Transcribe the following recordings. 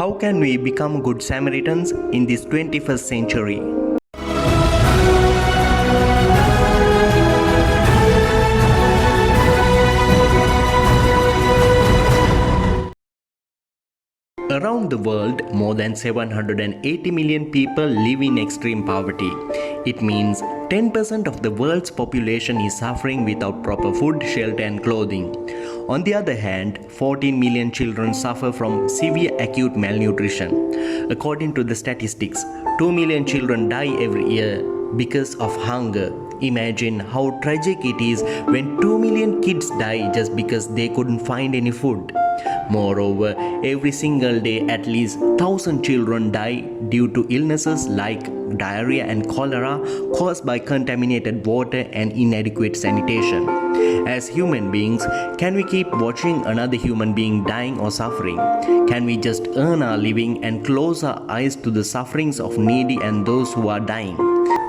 How can we become good Samaritans in this 21st century? Around the world, more than 780 million people live in extreme poverty. It means 10% of the world's population is suffering without proper food, shelter, and clothing. On the other hand, 14 million children suffer from severe acute malnutrition. According to the statistics, 2 million children die every year because of hunger. Imagine how tragic it is when 2 million kids die just because they couldn't find any food. Moreover, every single day at least 1,000 children die due to illnesses like diarrhea and cholera caused by contaminated water and inadequate sanitation. As human beings, can we keep watching another human being dying or suffering? Can we just earn our living and close our eyes to the sufferings of needy and those who are dying?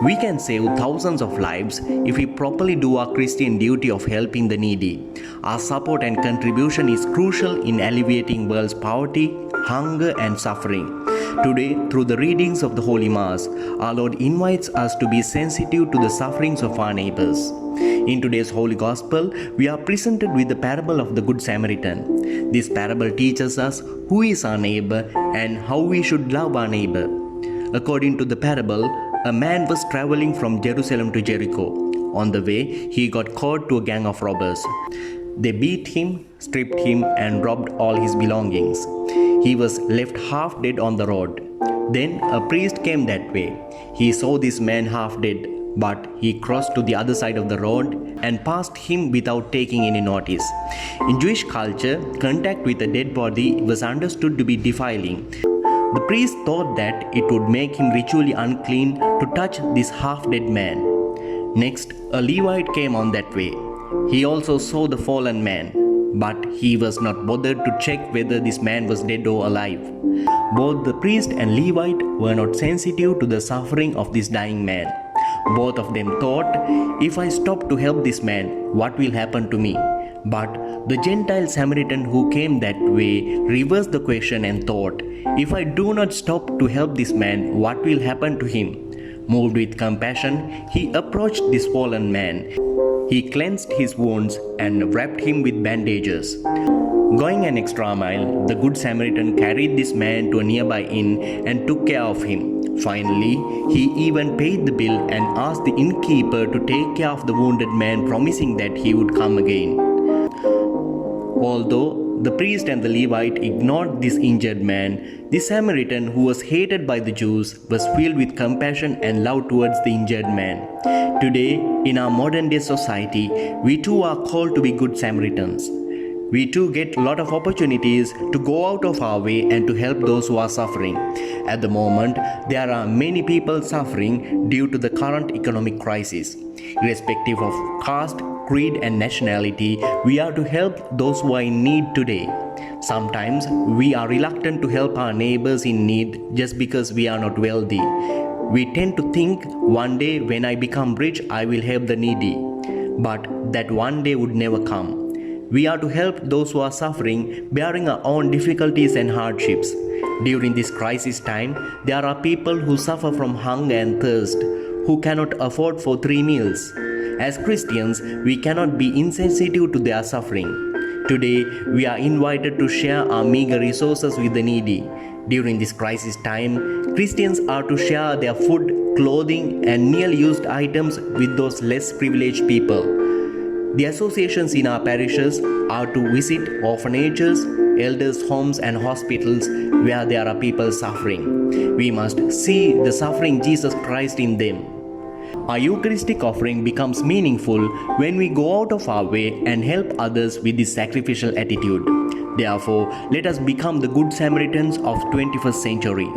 We can save thousands of lives if we properly do our Christian duty of helping the needy. Our support and contribution is crucial in alleviating world's poverty, hunger, and suffering. Today, through the readings of the Holy Mass, our Lord invites us to be sensitive to the sufferings of our neighbors. In today's Holy Gospel, we are presented with the parable of the Good Samaritan. This parable teaches us who is our neighbor and how we should love our neighbor. According to the parable, a man was traveling from Jerusalem to Jericho. On the way, he got caught to a gang of robbers. They beat him, stripped him, and robbed all his belongings. He was left half dead on the road. Then a priest came that way. He saw this man half dead, but he crossed to the other side of the road and passed him without taking any notice. In Jewish culture, contact with a dead body was understood to be defiling. The priest thought that it would make him ritually unclean to touch this half-dead man. Next, a Levite came on that way. He also saw the fallen man, but he was not bothered to check whether this man was dead or alive. Both the priest and Levite were not sensitive to the suffering of this dying man. Both of them thought, if I stop to help this man, what will happen to me? But the Gentile Samaritan who came that way reversed the question and thought, if I do not stop to help this man, what will happen to him? Moved with compassion, he approached this fallen man. He cleansed his wounds and wrapped him with bandages. Going an extra mile, the Good Samaritan carried this man to a nearby inn and took care of him. Finally, he even paid the bill and asked the innkeeper to take care of the wounded man, promising that he would come again. Although the priest and the Levite ignored this injured man, the Samaritan, who was hated by the Jews, was filled with compassion and love towards the injured man. Today, in our modern day society, we too are called to be good Samaritans. We too get a lot of opportunities to go out of our way and to help those who are suffering. At the moment, there are many people suffering due to the current economic crisis. Irrespective of caste, creed, and nationality, we are to help those who are in need today. Sometimes we are reluctant to help our neighbors in need just because we are not wealthy. We tend to think, one day when I become rich, I will help the needy. But that one day would never come. We are to help those who are suffering, bearing our own difficulties and hardships. During this crisis time, there are people who suffer from hunger and thirst, who cannot afford for 3 meals. As Christians, we cannot be insensitive to their suffering. Today, we are invited to share our meager resources with the needy. During this crisis time, Christians are to share their food, clothing, and nearly used items with those less privileged people. The associations in our parishes are to visit orphanages, elders' homes, and hospitals where there are people suffering. We must see the suffering Jesus Christ in them. Our Eucharistic offering becomes meaningful when we go out of our way and help others with this sacrificial attitude. Therefore, let us become the good Samaritans of 21st century.